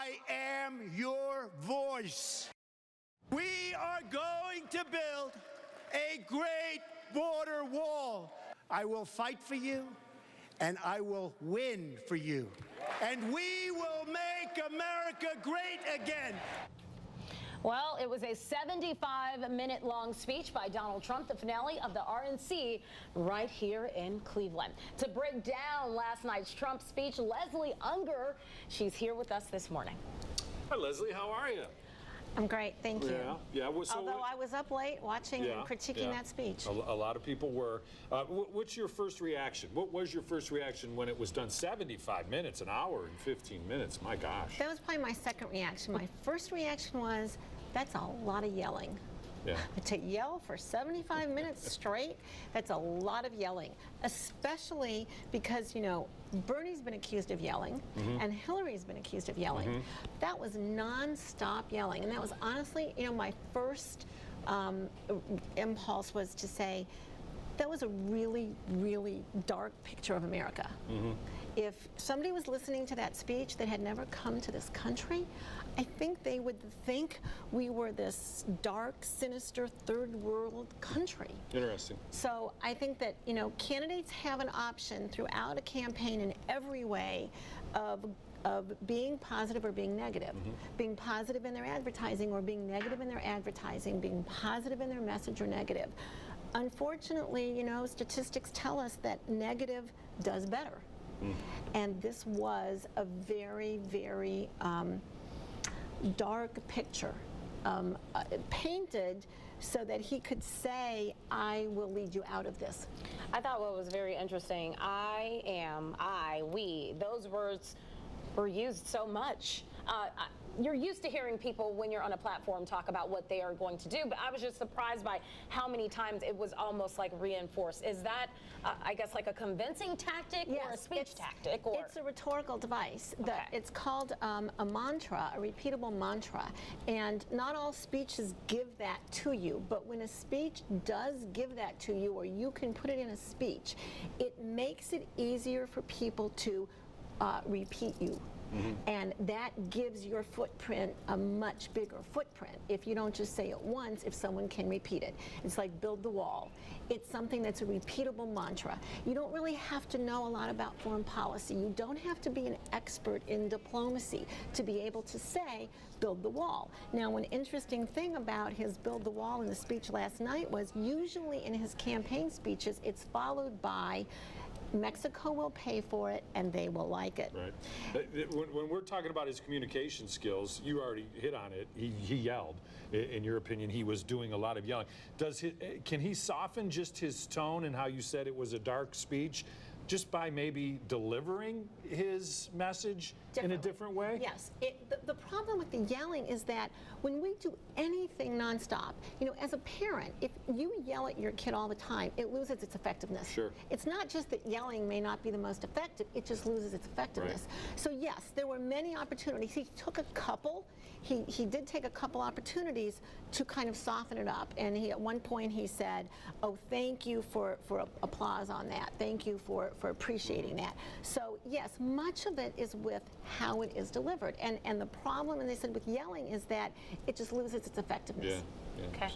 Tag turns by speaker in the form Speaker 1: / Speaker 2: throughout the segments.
Speaker 1: I am your voice. We are going to build a great border wall. I will fight for you, and I will win for you. And we will make America great again.
Speaker 2: Well, it was a 75-minute-long speech by Donald Trump, the finale of the RNC right here in Cleveland. To break down last night's Trump speech, Leslie Ungar, she's here with us this morning.
Speaker 3: Hi, Leslie. How are you?
Speaker 4: I'm great, thank you.
Speaker 3: Yeah.
Speaker 4: Although I was up late watching and critiquing that speech.
Speaker 3: A lot of people were. What's your first reaction? What was your first reaction when it was done? 75 minutes, an hour and 15 minutes. My gosh.
Speaker 4: That was probably my second reaction. My first reaction was, that's a lot of yelling.
Speaker 3: Yeah.
Speaker 4: To yell for 75 minutes straight, that's a lot of yelling, especially because, you know, Bernie's been accused of yelling and Hillary's been accused of yelling. That was nonstop yelling, and that was honestly, you know, my first impulse was to say, that was a really, really dark picture of America. If somebody was listening to that speech that had never come to this country, I think they would think we were this dark, sinister, third world country.
Speaker 3: Interesting.
Speaker 4: So I think that, you know, candidates have an option throughout a campaign in every way of being positive or being negative. Being positive in their advertising or being negative in their advertising, being positive in their message or negative. Unfortunately, you know, statistics tell us that negative does better. And this was a very, very dark picture, painted so that he could say, I will lead you out of this.
Speaker 2: I thought what was very interesting, we, those words were used so much. You're used to hearing people when you're on a platform talk about what they are going to do, but I was just surprised by how many times it was almost like reinforced. Is that, I guess, like a convincing tactic or a speech tactic? Or?
Speaker 4: It's a rhetorical device.
Speaker 2: Okay.
Speaker 4: It's called a mantra, a repeatable mantra, and not all speeches give that to you, but when a speech does give that to you, or you can put it in a speech, it makes it easier for people to repeat you. And that gives your footprint a much bigger footprint if you don't just say it once, if someone can repeat it. It's like build the wall. It's something that's a repeatable mantra. You don't really have to know a lot about foreign policy. You don't have to be an expert in diplomacy to be able to say build the wall. Now, an interesting thing about his build the wall in the speech last night was usually in his campaign speeches, it's followed by Mexico will pay for it, and they will like it.
Speaker 3: Right. When we're talking about his communication skills, you already hit on it. He yelled. In your opinion, he was doing a lot of yelling. Can he soften just his tone and how you said it was a dark speech just by maybe delivering his message in a different way?
Speaker 4: Yes. The problem with the yelling is that when we do anything nonstop, you know, as a parent, if you yell at your kid all the time, it loses its effectiveness.
Speaker 3: Sure.
Speaker 4: It's not just that yelling may not be the most effective, it just loses its effectiveness.
Speaker 3: Right.
Speaker 4: So yes, there were many opportunities. He took a couple. He did take a couple opportunities to kind of soften it up. And at one point he said, oh, thank you for applause on that. Thank you for appreciating that. So yes, much of it is with how it is delivered. And the problem, and they said with yelling, is that it just loses its effectiveness.
Speaker 3: Yeah.
Speaker 2: Okay.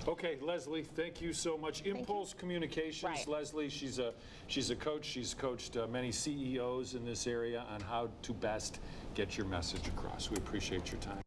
Speaker 3: Okay, Leslie, thank you so much. Impulse Communications,
Speaker 2: Right.
Speaker 3: Leslie, she's a coach. She's coached many CEOs in this area on how to best get your message across. We appreciate your time.